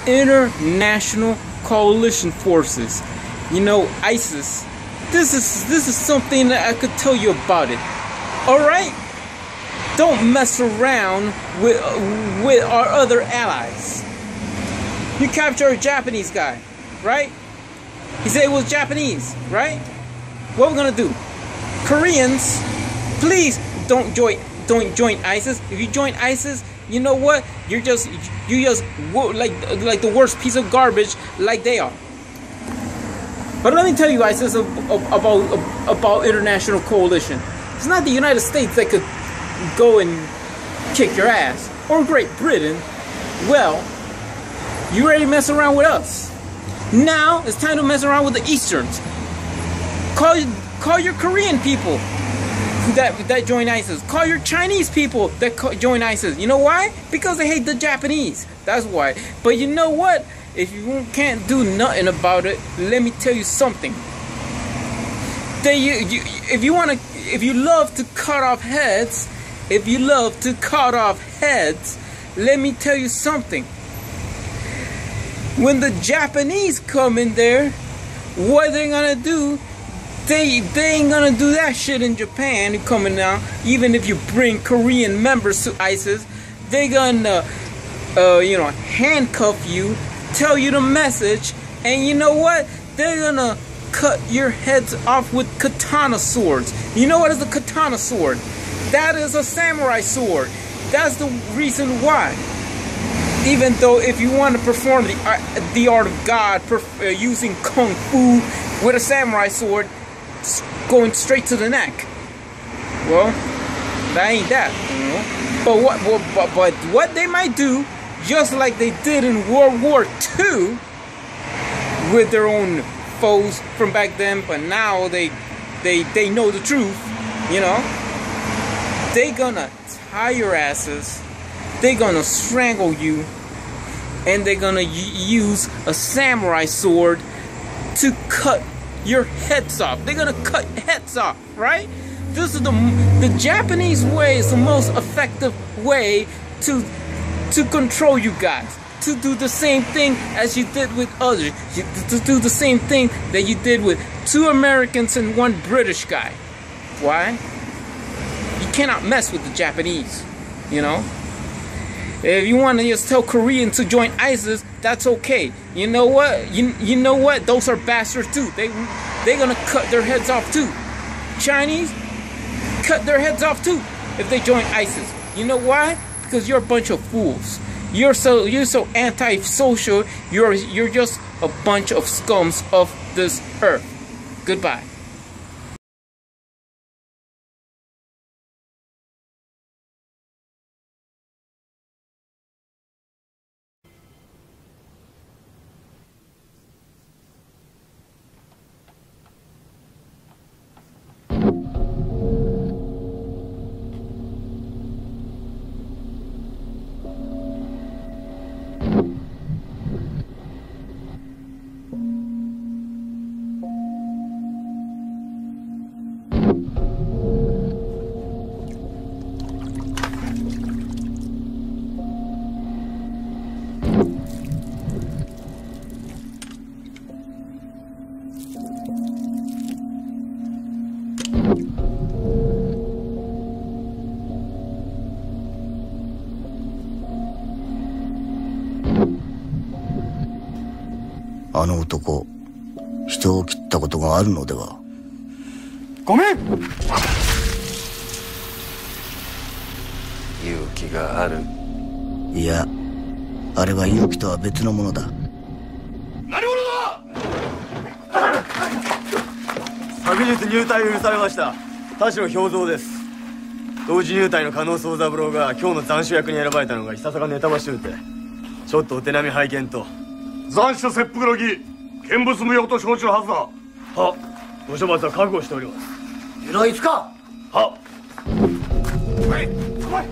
international coalition forces. You know, ISIS. This is something that I could tell you about it. All right? Don't mess around with our other allies. You capture a Japanese guy, right? He said it was Japanese, right? What we're gonna do? Koreans, please don't join ISIS. If you join ISIS, you know what? You just like the worst piece of garbage, like they are. But let me tell you, ISIS, about international coalition. It's not the United States that could go and kick your ass, or Great Britain. Well, you ready to mess around with us? Now it's time to mess around with the Easterns. Call your Korean people that join ISIS. Call your Chinese people that join ISIS. You know why? Because they hate the Japanese. That's why. But you know what? If you can't do nothing about it, let me tell you something. If you love to cut off heads, let me tell you something. When the Japanese come in there, what they gonna do? They ain't gonna do that shit in Japan. Coming down, even if you bring Korean members to ISIS, they gonna handcuff you, tell you the message, and you know what? They're gonna cut your heads off with katana swords. You know what is a katana sword? That is a samurai sword. That's the reason why. Even though if you want to perform the art of God using kung fu with a samurai sword, going straight to the neck, well, that ain't that, you know. But what they might do, just like they did in World War II with their own foes from back then, but now they know the truth, you know. They gonna tie your asses, they gonna strangle you, and they're gonna use a samurai sword to cut your heads off. They're gonna cut heads off, right? This is the Japanese way is the most effective way to control you guys. To do the same thing as you did with others. To do the same thing that you did with 2 Americans and 1 British guy. Why? You cannot mess with the Japanese, you know? If you want to just tell Koreans to join ISIS, that's okay. You know what? You know what? Those are bastards too. They're gonna cut their heads off too. Chinese, cut their heads off too if they join ISIS. You know why? Because you're a bunch of fools. You're so anti-social. You're just a bunch of scums of this earth. Goodbye.あの男、人を切ったことがあるのでは。ごめん。勇気がある。いや、あれは勇気とは別のものだ。何者だ。昨日入隊を許されました田代兵蔵です。同時入隊の加納宗三郎が今日の斬首役に選ばれたのがいささかネタばしゅうて、ちょっとお手並み拝見と。斬首と切腹の儀、見物無用と承知のはずだ。は、ご処罰は覚悟しております。狙いつか。は。おい、おい。